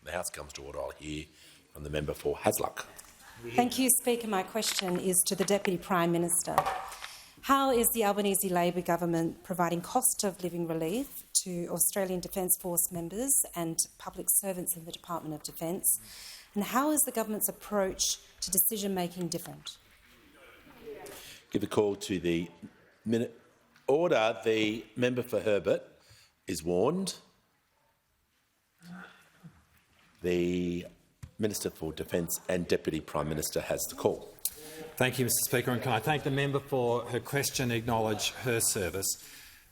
The House comes to order. I'll hear from the member for Hasluck. Thank you, Speaker. My question is to the Deputy Prime Minister. How is the Albanese Labor government providing cost-of-living relief to Australian Defence Force members and public servants in the Department of Defence? And how is the government's approach to decision-making different? Give the call to the order. The member for Herbert is warned. The Minister for Defence and Deputy Prime Minister has the call. Thank you, Mr Speaker, and can I thank the member for her question, acknowledge her service.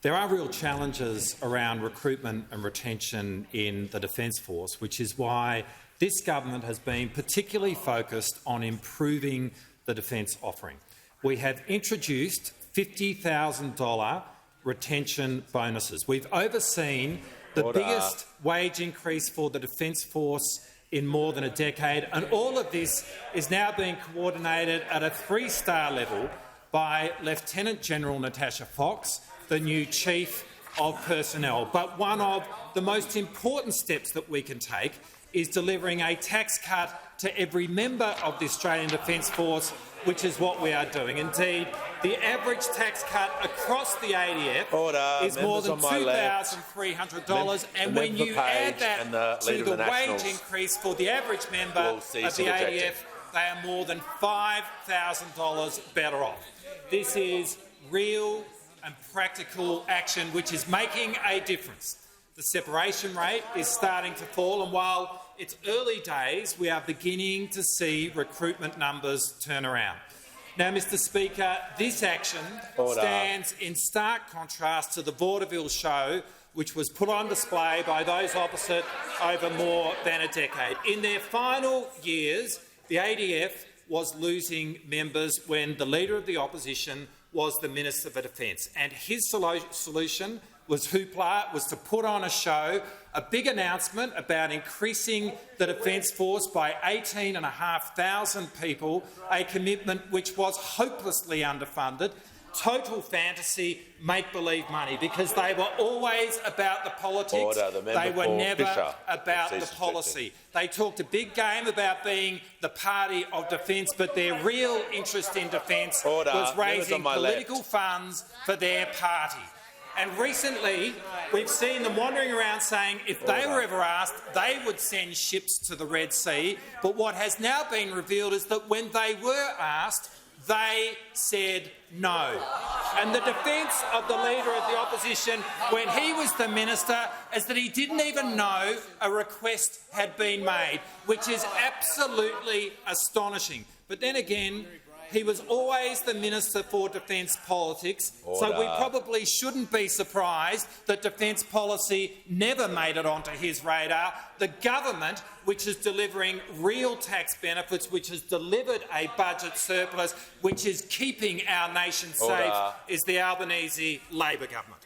There are real challenges around recruitment and retention in the Defence Force, which is why this government has been particularly focused on improving the defence offering. We have introduced $50,000 retention bonuses. We've overseen the biggest wage increase for the Defence Force in more than a decade, and all of this is now being coordinated at a 3-star level by Lieutenant General Natasha Fox, the new Chief of Personnel. But one of the most important steps that we can take is delivering a tax cut to every member of the Australian Defence Force, which is what we are doing. Indeed, the average tax cut across the ADF is more than $2,300, and when you add that to the wage increase for the average member of the ADF, they are more than $5,000 better off. This is real and practical action which is making a difference. The separation rate is starting to fall, and while it's early days, we are beginning to see recruitment numbers turn around. Now, Mr Speaker, this action stands in stark contrast to the vaudeville show which was put on display by those opposite over more than a decade. In their final years, the ADF was losing members when the Leader of the Opposition was the Minister for Defence, and his solution was hoopla, was to put on a show, a big announcement about increasing the Defence Force by 18,500 people, a commitment which was hopelessly underfunded, total fantasy, make-believe money, because they were always about the politics, they were never about the policy. They talked a big game about being the party of defence, but their real interest in defence was raising political funds for their party. And recently, we've seen them wandering around saying if they were ever asked, they would send ships to the Red Sea. But what has now been revealed is that when they were asked, they said no. And the defence of the Leader of the Opposition, when he was the minister, is that he didn't even know a request had been made, which is absolutely astonishing. But then again, he was always the Minister for Defence Politics, so we probably shouldn't be surprised that defence policy never made it onto his radar. The government, which is delivering real tax benefits, which has delivered a budget surplus, which is keeping our nation safe, is the Albanese Labor government.